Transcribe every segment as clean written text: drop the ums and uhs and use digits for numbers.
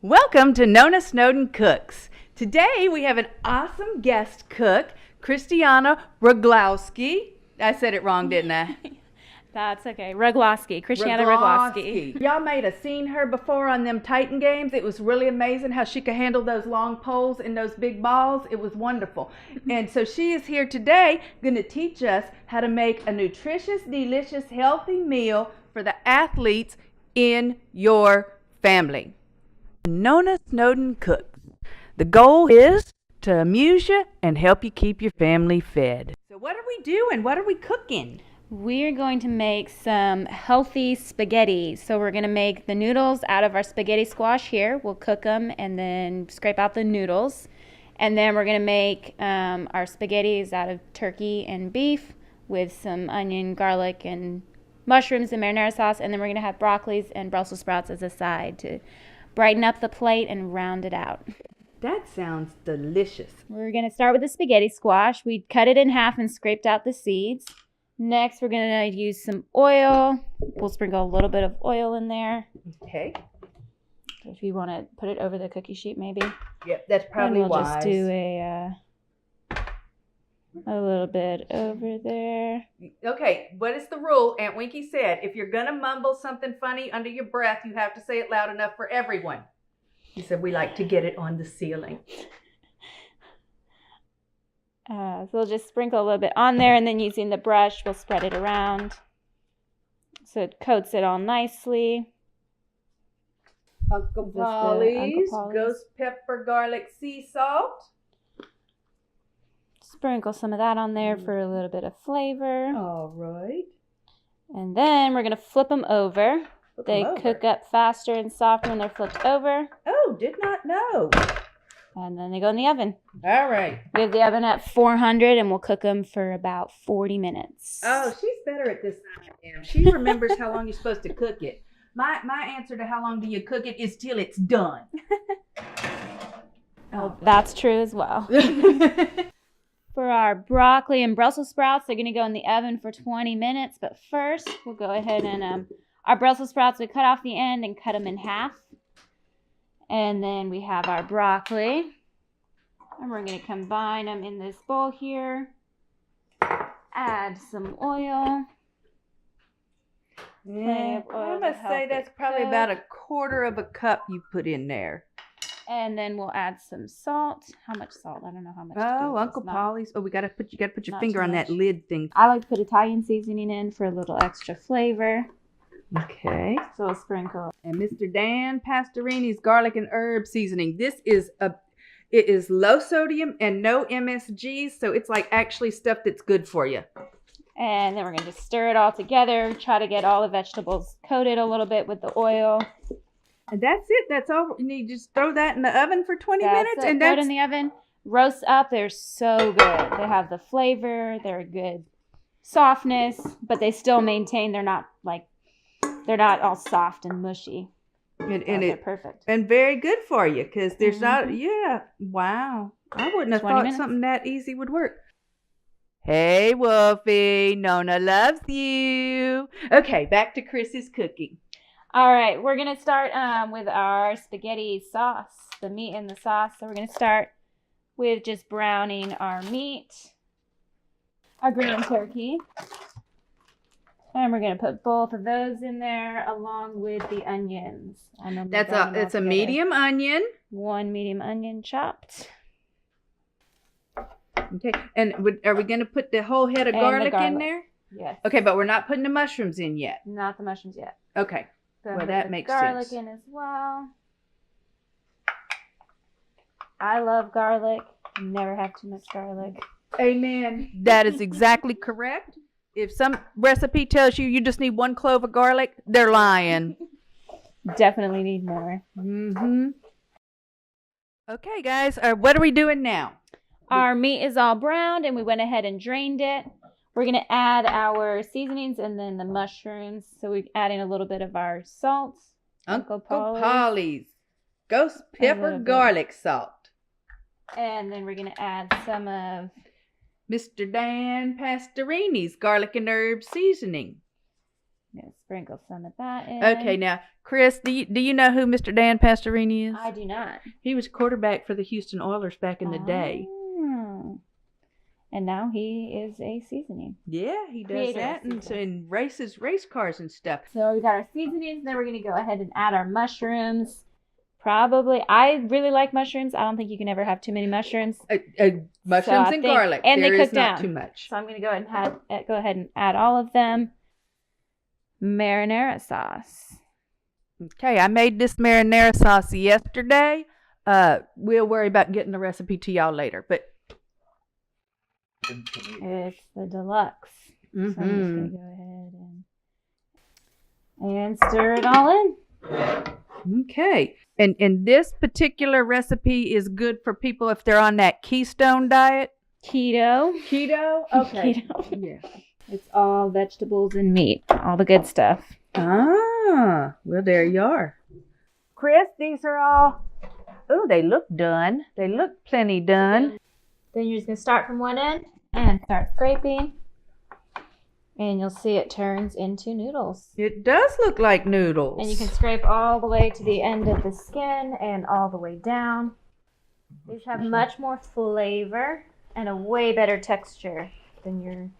Welcome to Nonna Snowden Cooks. Today we have an awesome guest cook, Kristiana Rugloski. I said it wrong, didn't I? That's okay. Rugloski. Kristiana Rugloski. Y'all may have seen her before on them Titan games. It was really amazing how she could handle those long poles and those big balls. It was wonderful. And so she is here today going to teach us how to make a nutritious, delicious, healthy meal for the athletes in your family. Nonna Snowden Cooks. The goal is to amuse you and help you keep your family fed. So what are we doing? What are we cooking? We're going to make some healthy spaghetti. So we're going to make the noodles out of our spaghetti squash here. We'll cook them and then scrape out the noodles. And then we're going to make our spaghettis out of turkey and beef with some onion, garlic, and mushrooms and marinara sauce. And then we're going to have broccolis and Brussels sprouts as a side to brighten up the plate and round it out. That sounds delicious. We're going to start with the spaghetti squash. We cut it in half and scraped out the seeds. Next, we're going to use some oil. We'll sprinkle a little bit of oil in there. Okay. If you want to put it over the cookie sheet, maybe. Yep, that's probably and we'll wise. just do a little bit over there. Okay, what is the rule? Aunt Winky said, if you're going to mumble something funny under your breath, you have to say it loud enough for everyone. He said, we like to get it on the ceiling. So we'll just sprinkle a little bit on there, and then using the brush, we'll spread it around so it coats it all nicely. Uncle Paulie's ghost pepper garlic sea salt. Sprinkle some of that on there for a little bit of flavor. All right. And then we're going to flip them over. They cook up faster and softer when they're flipped over. Oh, did not know. And then they go in the oven. All right. We have the oven at 400 and we'll cook them for about 40 minutes. Oh, she's better at this than I am. She remembers how long you're supposed to cook it. My answer to how long do you cook it is till it's done. Oh, that's true as well. For our broccoli and Brussels sprouts, they're going to go in the oven for 20 minutes. But first, we'll go ahead and our Brussels sprouts, we cut off the end and cut them in half. And then we have our broccoli. And we're going to combine them in this bowl here. Add some oil. Yeah, I must say that's probably about 1/4 cup you put in there. And then we'll add some salt. How much salt? I don't know how much. Oh, Uncle Paulie's. Oh, you gotta put your finger on that lid thing. I like to put Italian seasoning in for a little extra flavor. Okay. So we'll sprinkle. And Mr. Dan Pastorini's garlic and herb seasoning. It is low sodium and no MSGs, so it's like actually stuff that's good for you. And then we're gonna just stir it all together. Try to get all the vegetables coated a little bit with the oil. And that's it. That's all. You need to just throw that in the oven for 20 minutes. And throw it in the oven. Roast up. They're so good. They have the flavor. They're good softness, but they still maintain. They're not all soft and mushy. And they're perfect. And very good for you because there's not. Yeah. Wow. I wouldn't have thought something that easy would work. Hey, Wolfie. Nonna loves you. Okay, back to Kris's cooking. All right, we're going to start with our spaghetti sauce, the meat in the sauce. So we're going to start with just browning our meat, our ground turkey. And we're going to put both of those in there along with the onions. It's a medium onion. 1 medium onion chopped. Okay, and are we going to put the whole head of garlic in there? Yes. Okay, but we're not putting the mushrooms in yet. Not the mushrooms yet. Okay. Well, that makes garlic sense. in as well. I love garlic. Never have too much garlic. Amen. That is exactly correct. If some recipe tells you just need 1 clove of garlic, they're lying. Definitely need more. Mm-hmm. Okay, guys. What are we doing now? Our meat is all browned, and we went ahead and drained it. We're going to add our seasonings and then the mushrooms. So we're adding a little bit of our salt. Uncle Paulie's ghost pepper garlic salt. And then we're going to add some of Mr. Dan Pastorini's garlic and herb seasoning. Yeah, sprinkle some of that in. Okay, now, Kris, do you know who Mr. Dan Pastorini is? I do not. He was quarterback for the Houston Oilers back in the day. Oh. And now he is a seasoning. Yeah, he does Creator that and races race cars and stuff. So we got our seasonings. Then we're going to go ahead and add our mushrooms. Probably. I really like mushrooms. I don't think you can ever have too many mushrooms. Mushrooms and garlic. And there they cook is not down. too much. So I'm going to go ahead and add all of them. Marinara sauce. Okay, I made this marinara sauce yesterday. We'll worry about getting the recipe to y'all later, but It's the deluxe. So I'm just going to go ahead and stir it all in. Okay. And this particular recipe is good for people if they're on that Keystone diet. Keto. Keto? Okay. Keto. Yeah. It's all vegetables and meat. All the good stuff. Ah, well, there you are. Kris, these are all, they look done. They look plenty done. Then you're just going to start from one end and start scraping. And you'll see it turns into noodles. It does look like noodles. And you can scrape all the way to the end of the skin and all the way down. These have much more flavor and a way better texture than your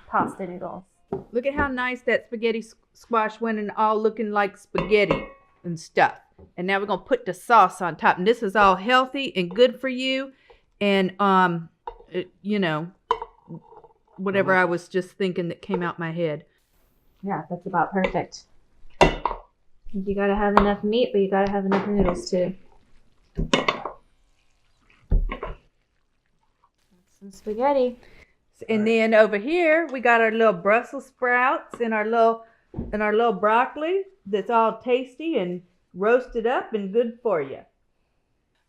pasta noodles. Look at how nice that spaghetti squash went and all looking like spaghetti and stuff. And now we're going to put the sauce on top. And this is all healthy and good for you. And, whatever I was just thinking that came out my head. Yeah, that's about perfect. You got to have enough meat, but you got to have enough noodles too. Some spaghetti. And then over here we got our little Brussels sprouts and our little broccoli that's all tasty and roasted up and good for you.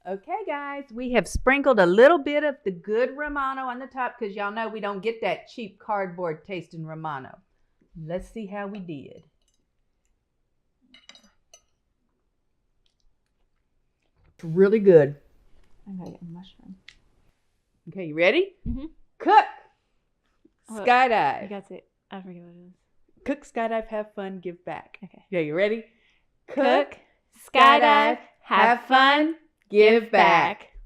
Okay, guys, we have sprinkled a little bit of the good Romano on the top because y'all know we don't get that cheap cardboard tasting Romano. Let's see how we did. It's really good. I'm going to get a mushroom. Okay, you ready? Mm-hmm. Cook! What? Skydive. I got it. I forget what it is. Cook, skydive, have fun, give back. Okay. Yeah, you ready? Cook, skydive, have fun, give back.